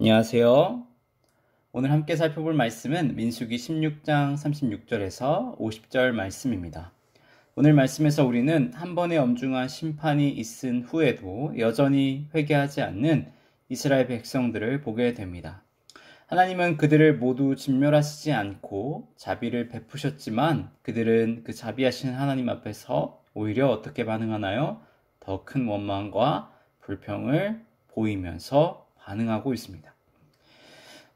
안녕하세요. 오늘 함께 살펴볼 말씀은 민수기 16장 36절에서 50절 말씀입니다. 오늘 말씀에서 우리는 한 번의 엄중한 심판이 있은 후에도 여전히 회개하지 않는 이스라엘 백성들을 보게 됩니다. 하나님은 그들을 모두 진멸하시지 않고 자비를 베푸셨지만 그들은 그 자비하신 하나님 앞에서 오히려 어떻게 반응하나요? 더 큰 원망과 불평을 보이면서 반응하고 있습니다.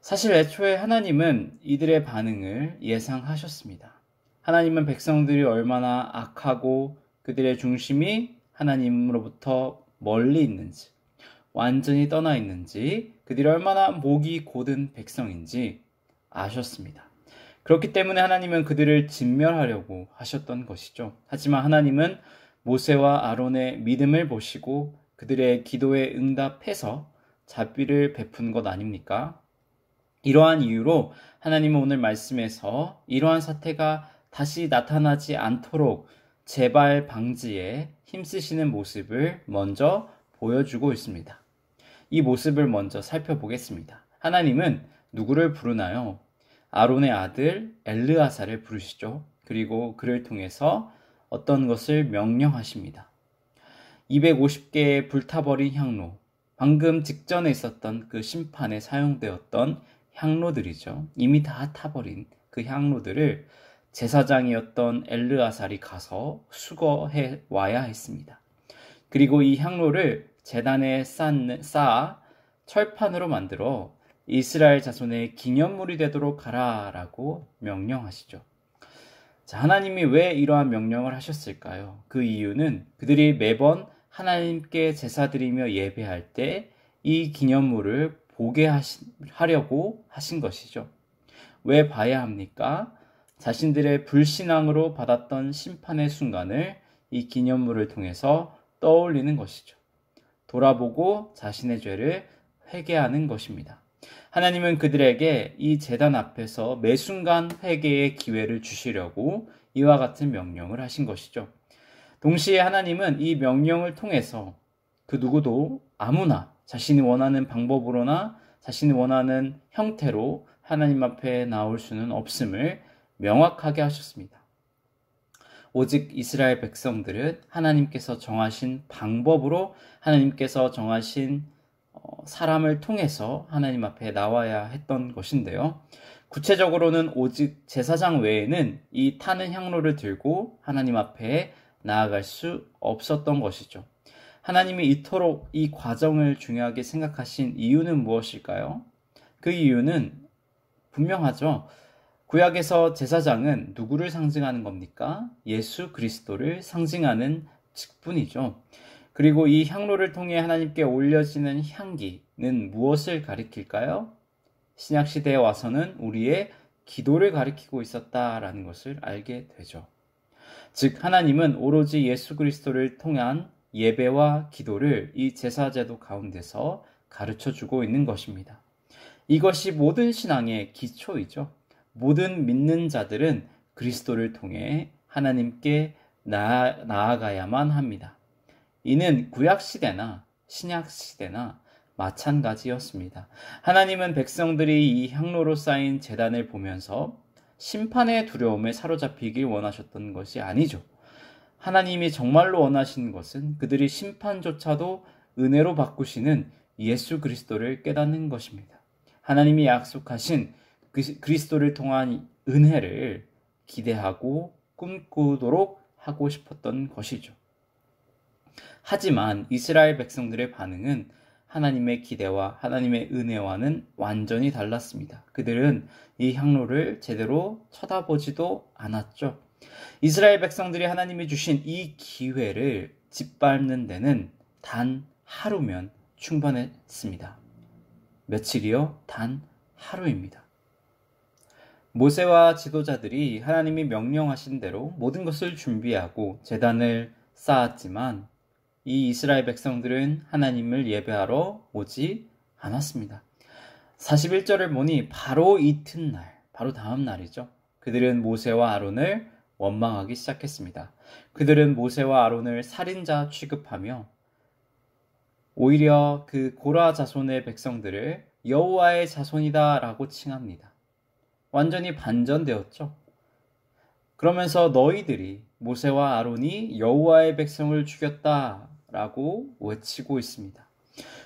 사실 애초에 하나님은 이들의 반응을 예상하셨습니다. 하나님은 백성들이 얼마나 악하고 그들의 중심이 하나님으로부터 멀리 있는지, 완전히 떠나 있는지, 그들이 얼마나 목이 곧은 백성인지 아셨습니다. 그렇기 때문에 하나님은 그들을 진멸하려고 하셨던 것이죠. 하지만 하나님은 모세와 아론의 믿음을 보시고 그들의 기도에 응답해서 자비를 베푼 것 아닙니까? 이러한 이유로 하나님은 오늘 말씀에서 이러한 사태가 다시 나타나지 않도록 재발 방지에 힘쓰시는 모습을 먼저 보여주고 있습니다. 이 모습을 먼저 살펴보겠습니다. 하나님은 누구를 부르나요? 아론의 아들 엘르아사를 부르시죠. 그리고 그를 통해서 어떤 것을 명령하십니다. 250개의 불타버린 향로, 방금 직전에 있었던 그 심판에 사용되었던 향로들이죠. 이미 다 타버린 그 향로들을 제사장이었던 엘르아살이 가서 수거해 와야 했습니다. 그리고 이 향로를 제단에 쌓아 철판으로 만들어 이스라엘 자손의 기념물이 되도록 하라라고 명령하시죠. 자, 하나님이 왜 이러한 명령을 하셨을까요? 그 이유는 그들이 매번 하나님께 제사드리며 예배할 때 이 기념물을 보게 하려고 하신 것이죠. 왜 봐야 합니까? 자신들의 불신앙으로 받았던 심판의 순간을 이 기념물을 통해서 떠올리는 것이죠. 돌아보고 자신의 죄를 회개하는 것입니다. 하나님은 그들에게 이 제단 앞에서 매 순간 회개의 기회를 주시려고 이와 같은 명령을 하신 것이죠. 동시에 하나님은 이 명령을 통해서 그 누구도 아무나 자신이 원하는 방법으로나 자신이 원하는 형태로 하나님 앞에 나올 수는 없음을 명확하게 하셨습니다. 오직 이스라엘 백성들은 하나님께서 정하신 방법으로 하나님께서 정하신 사람을 통해서 하나님 앞에 나와야 했던 것인데요. 구체적으로는 오직 제사장 외에는 이 타는 향로를 들고 하나님 앞에 나아갈 수 없었던 것이죠. 하나님이 이토록 이 과정을 중요하게 생각하신 이유는 무엇일까요? 그 이유는 분명하죠. 구약에서 제사장은 누구를 상징하는 겁니까? 예수 그리스도를 상징하는 직분이죠. 그리고 이 향로를 통해 하나님께 올려지는 향기는 무엇을 가리킬까요? 신약시대에 와서는 우리의 기도를 가리키고 있었다라는 것을 알게 되죠. 즉 하나님은 오로지 예수 그리스도를 통한 예배와 기도를 이 제사제도 가운데서 가르쳐주고 있는 것입니다. 이것이 모든 신앙의 기초이죠. 모든 믿는 자들은 그리스도를 통해 하나님께 나아가야만 합니다. 이는 구약시대나 신약시대나 마찬가지였습니다. 하나님은 백성들이 이 향로로 쌓인 제단을 보면서 심판의 두려움에 사로잡히길 원하셨던 것이 아니죠. 하나님이 정말로 원하시는 것은 그들이 심판조차도 은혜로 바꾸시는 예수 그리스도를 깨닫는 것입니다. 하나님이 약속하신 그리스도를 통한 은혜를 기대하고 꿈꾸도록 하고 싶었던 것이죠. 하지만 이스라엘 백성들의 반응은 하나님의 기대와 하나님의 은혜와는 완전히 달랐습니다. 그들은 이 향로를 제대로 쳐다보지도 않았죠. 이스라엘 백성들이 하나님이 주신 이 기회를 짓밟는 데는 단 하루면 충분했습니다. 며칠이요? 단 하루입니다. 모세와 지도자들이 하나님이 명령하신 대로 모든 것을 준비하고 제단을 쌓았지만 이 이스라엘 백성들은 하나님을 예배하러 오지 않았습니다. 41절을 보니 바로 이튿날, 바로 다음 날이죠. 그들은 모세와 아론을 원망하기 시작했습니다. 그들은 모세와 아론을 살인자 취급하며 오히려 그 고라 자손의 백성들을 여호와의 자손이다 라고 칭합니다. 완전히 반전되었죠. 그러면서 너희들이 모세와 아론이 여호와의 백성을 죽였다 라고 외치고 있습니다.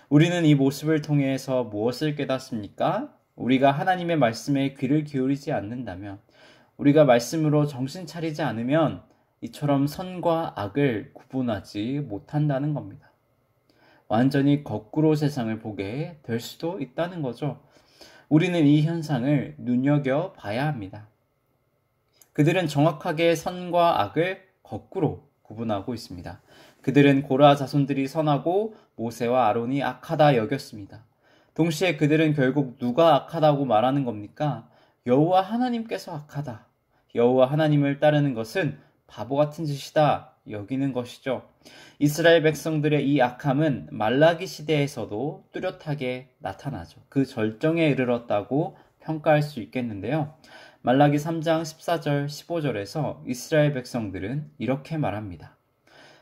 우리는 이 모습을 통해서 무엇을 깨닫습니까? 우리가 하나님의 말씀에 귀를 기울이지 않는다면, 우리가 말씀으로 정신 차리지 않으면 이처럼 선과 악을 구분하지 못한다는 겁니다. 완전히 거꾸로 세상을 보게 될 수도 있다는 거죠. 우리는 이 현상을 눈여겨봐야 합니다. 그들은 정확하게 선과 악을 거꾸로 구분하고 있습니다. 그들은 고라 자손들이 선하고 모세와 아론이 악하다 여겼습니다. 동시에 그들은 결국 누가 악하다고 말하는 겁니까? 여호와 하나님께서 악하다. 여호와 하나님을 따르는 것은 바보 같은 짓이다 여기는 것이죠. 이스라엘 백성들의 이 악함은 말라기 시대에서도 뚜렷하게 나타나죠. 그 절정에 이르렀다고 평가할 수 있겠는데요. 말라기 3장 14절 15절에서 이스라엘 백성들은 이렇게 말합니다.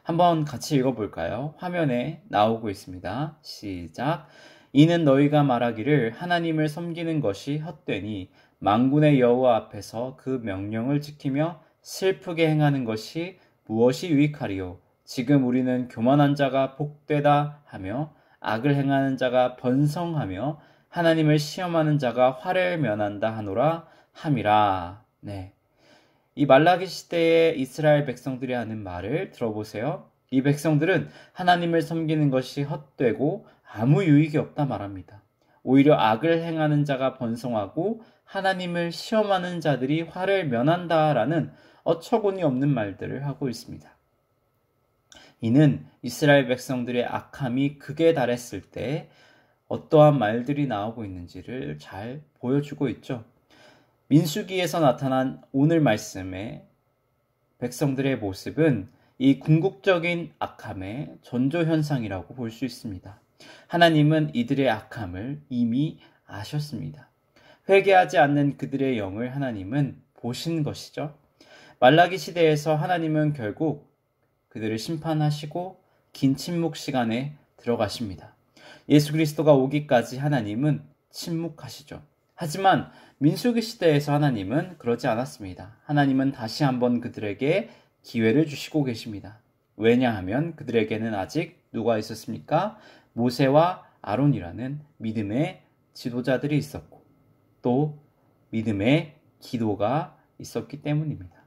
한번 같이 읽어볼까요? 화면에 나오고 있습니다. 시작. 이는 너희가 말하기를 하나님을 섬기는 것이 헛되니 만군의 여호와 앞에서 그 명령을 지키며 슬프게 행하는 것이 무엇이 유익하리요? 지금 우리는 교만한 자가 복되다 하며 악을 행하는 자가 번성하며 하나님을 시험하는 자가 화를 면한다 하노라 함이라. 네. 이 말라기 시대의 이스라엘 백성들이 하는 말을 들어보세요. 이 백성들은 하나님을 섬기는 것이 헛되고 아무 유익이 없다 말합니다. 오히려 악을 행하는 자가 번성하고 하나님을 시험하는 자들이 화를 면한다라는 어처구니 없는 말들을 하고 있습니다. 이는 이스라엘 백성들의 악함이 극에 달했을 때 어떠한 말들이 나오고 있는지를 잘 보여주고 있죠. 민수기에서 나타난 오늘 말씀의 백성들의 모습은 이 궁극적인 악함의 전조현상이라고 볼 수 있습니다. 하나님은 이들의 악함을 이미 아셨습니다. 회개하지 않는 그들의 영을 하나님은 보신 것이죠. 말라기 시대에서 하나님은 결국 그들을 심판하시고 긴 침묵 시간에 들어가십니다. 예수 그리스도가 오기까지 하나님은 침묵하시죠. 하지만 민수기 시대에서 하나님은 그러지 않았습니다. 하나님은 다시 한번 그들에게 기회를 주시고 계십니다. 왜냐하면 그들에게는 아직 누가 있었습니까? 모세와 아론이라는 믿음의 지도자들이 있었고 또 믿음의 기도가 있었기 때문입니다.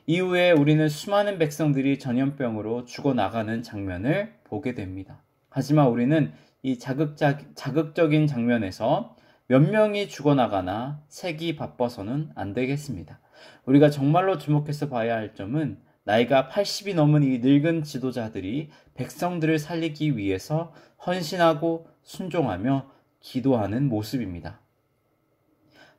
이후에 우리는 수많은 백성들이 전염병으로 죽어나가는 장면을 보게 됩니다. 하지만 우리는 이 자극적인 장면에서 몇 명이 죽어나가나 색이 바빠서는 안 되겠습니다. 우리가 정말로 주목해서 봐야 할 점은 나이가 80이 넘은 이 늙은 지도자들이 백성들을 살리기 위해서 헌신하고 순종하며 기도하는 모습입니다.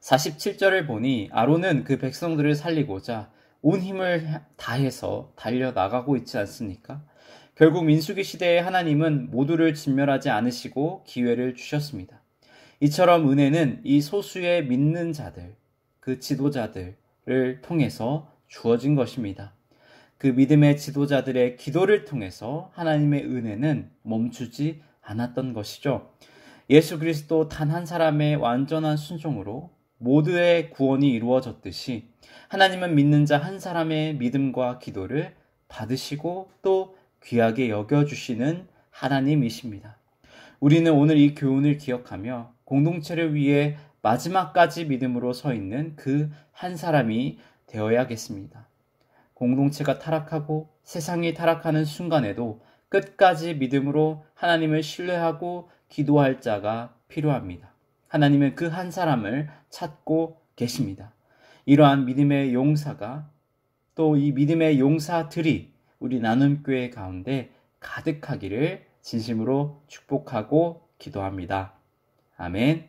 47절을 보니 아론은 그 백성들을 살리고자 온 힘을 다해서 달려나가고 있지 않습니까? 결국 민수기 시대에 하나님은 모두를 진멸하지 않으시고 기회를 주셨습니다. 이처럼 은혜는 이 소수의 믿는 자들, 그 지도자들을 통해서 주어진 것입니다. 그 믿음의 지도자들의 기도를 통해서 하나님의 은혜는 멈추지 않았던 것이죠. 예수 그리스도 단 한 사람의 완전한 순종으로 모두의 구원이 이루어졌듯이 하나님은 믿는 자 한 사람의 믿음과 기도를 받으시고 또 귀하게 여겨주시는 하나님이십니다. 우리는 오늘 이 교훈을 기억하며 공동체를 위해 마지막까지 믿음으로 서 있는 그 한 사람이 되어야겠습니다. 공동체가 타락하고 세상이 타락하는 순간에도 끝까지 믿음으로 하나님을 신뢰하고 기도할 자가 필요합니다. 하나님은 그 한 사람을 찾고 계십니다. 이러한 믿음의 용사가 또 이 믿음의 용사들이 우리 나눔교회 가운데 가득하기를 진심으로 축복하고 기도합니다. 아멘.